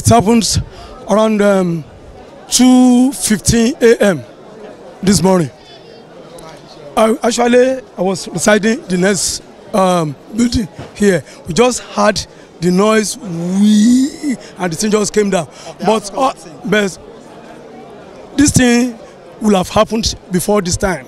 It happens around 2:15 a.m. this morning. I was residing the next building here. We just had the noise, and the thing just came down. Okay, but this thing will have happened before this time.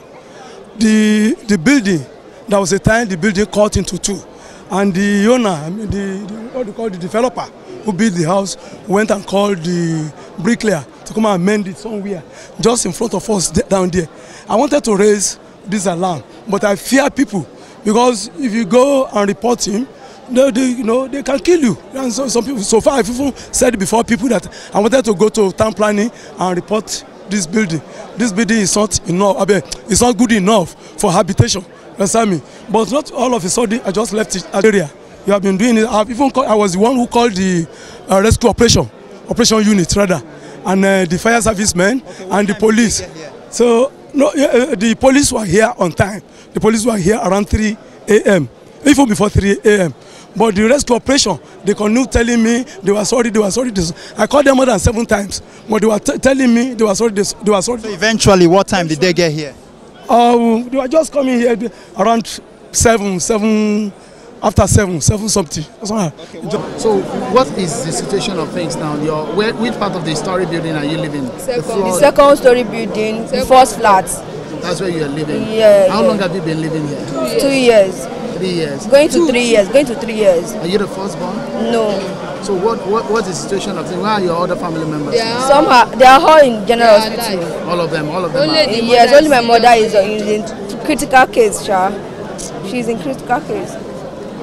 The building, there was a time the building cut into two, and the owner, the developer who built the house, went and called the bricklayer to come and mend it somewhere, just in front of us down there. I wanted to raise this alarm, but I fear people, because if you go and report him, they can kill you. And some people, so far I've even said before people that I wanted to go to town planning and report this building. This building is not enough. I mean, it's not good enough for habitation. You understand me? But not all of a sudden I just left it area. You have been doing it. I was the one who called the rescue operation unit rather, and the fire service men and the police. So no, the police were here on time. The police were here around 3 a.m. even before 3 a.m. But the rescue operation, they continued telling me they were sorry. I called them more than 7 times, but they were telling me they were sorry. So eventually, what time did they get here? They were just coming here around 7 after 7 something. Okay, so what is the situation of things now? Which part of the story building are you living? The second story building, the first flat. That's where you are living? Yeah. How long have you been living here? 2 years. 3 years? Going to 3 years. Are you the firstborn? No. So what's the situation of things? Where are your other family members? They are all in general hospital. All of them Yes, only my mother is in critical case, She's in critical case.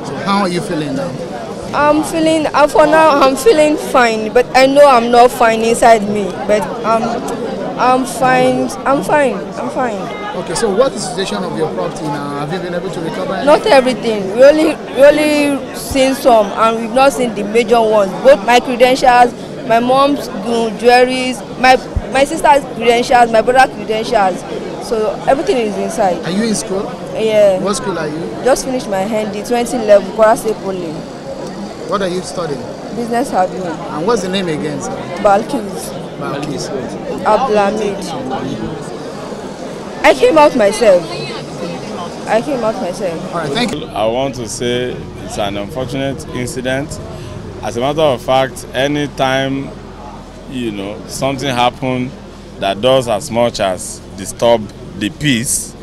So how are you feeling now? For now I'm feeling fine, but I know I'm not fine inside me, but I'm fine. Okay, so what is the situation of your property now? Have you been able to recover anything? Not everything. We only seen some, and we've not seen the major ones. Both my credentials, my mom's jewelries, my sister's credentials, my brother's credentials. So everything is inside. Are you in school? Yeah. What school are you? Just finished my handy, 2011, Kwara State Poly. What are you studying? Business admin. And what's the name again, sir? Balkis. Abdulhamid. I came out myself. All right, thank you. I want to say it's an unfortunate incident. As a matter of fact, anytime something happens that does as much as disturb the peace,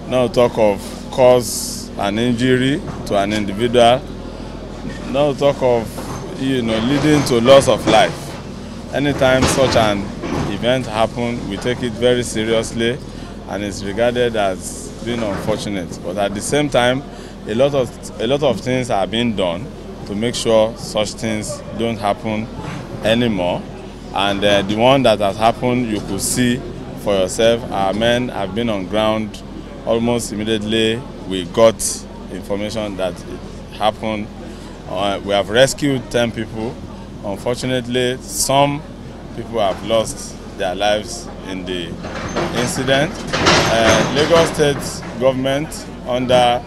not talk of cause an injury to an individual, not talk of leading to loss of life. Anytime such an event happens, we take it very seriously, and it's regarded as being unfortunate. But at the same time, a lot of things are being done to make sure such things don't happen anymore. And the one that has happened, you could see for yourself. Our men have been on ground almost immediately. We got information that it happened. We have rescued 10 people. Unfortunately, some people have lost their lives in the incident. Lagos State government, under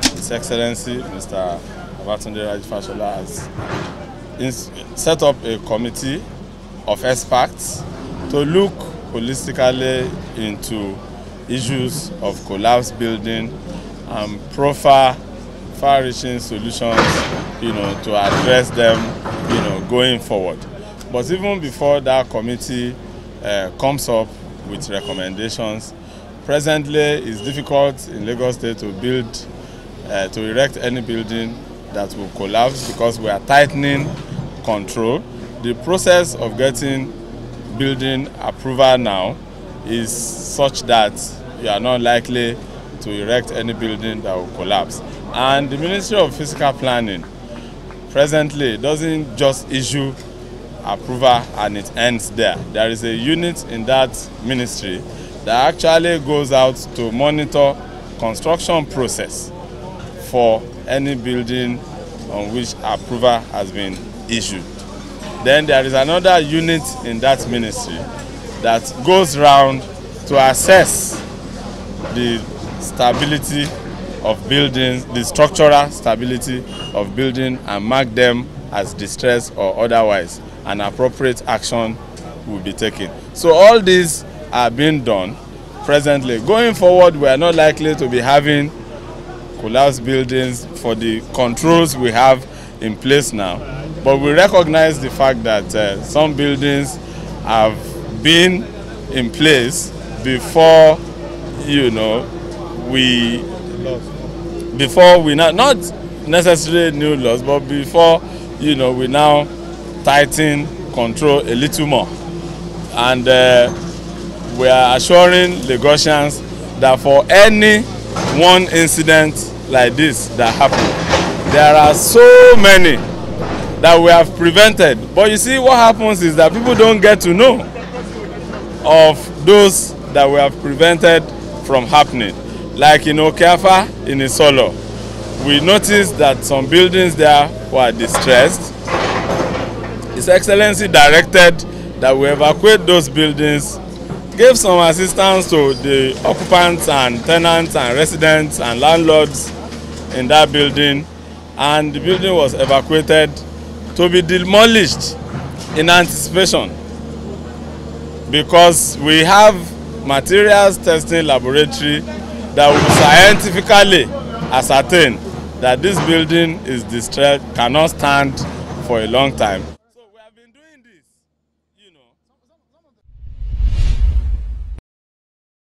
His Excellency Mr. Abatunde Rajifashola, has set up a committee of experts to look holistically into issues of collapsed building and proffer far-reaching solutions, to address them, going forward. But even before that committee comes up with recommendations, presently it's difficult in Lagos State to erect any building that will collapse, because we are tightening control. The process of getting building approval now is such that you are not likely to erect any building that will collapse. And the Ministry of Physical Planning presently doesn't just issue approval and it ends there. There is a unit in that ministry that actually goes out to monitor construction process for any building on which approval has been issued. Then there is another unit in that ministry that goes around to assess the stability of buildings, the structural stability of building, and mark them as distressed or otherwise. and appropriate action will be taken. So all these are being done presently. Going forward, we are not likely to be having collapsed buildings for the controls we have in place now. But we recognize the fact that some buildings have been in place before, we not necessarily new laws, but before, we now tighten control a little more. And we are assuring Lagosians that for any one incident like this that happened, there are so many that we have prevented. But you see, what happens is that people don't get to know of those that we have prevented from happening. Like in Okeafa, in Isolo, we noticed that some buildings there were distressed. His Excellency directed that we evacuate those buildings, gave some assistance to the occupants and tenants and residents and landlords in that building, and the building was evacuated to be demolished in anticipation, because we have materials testing laboratory that will scientifically ascertain that this building is distressed, cannot stand for a long time.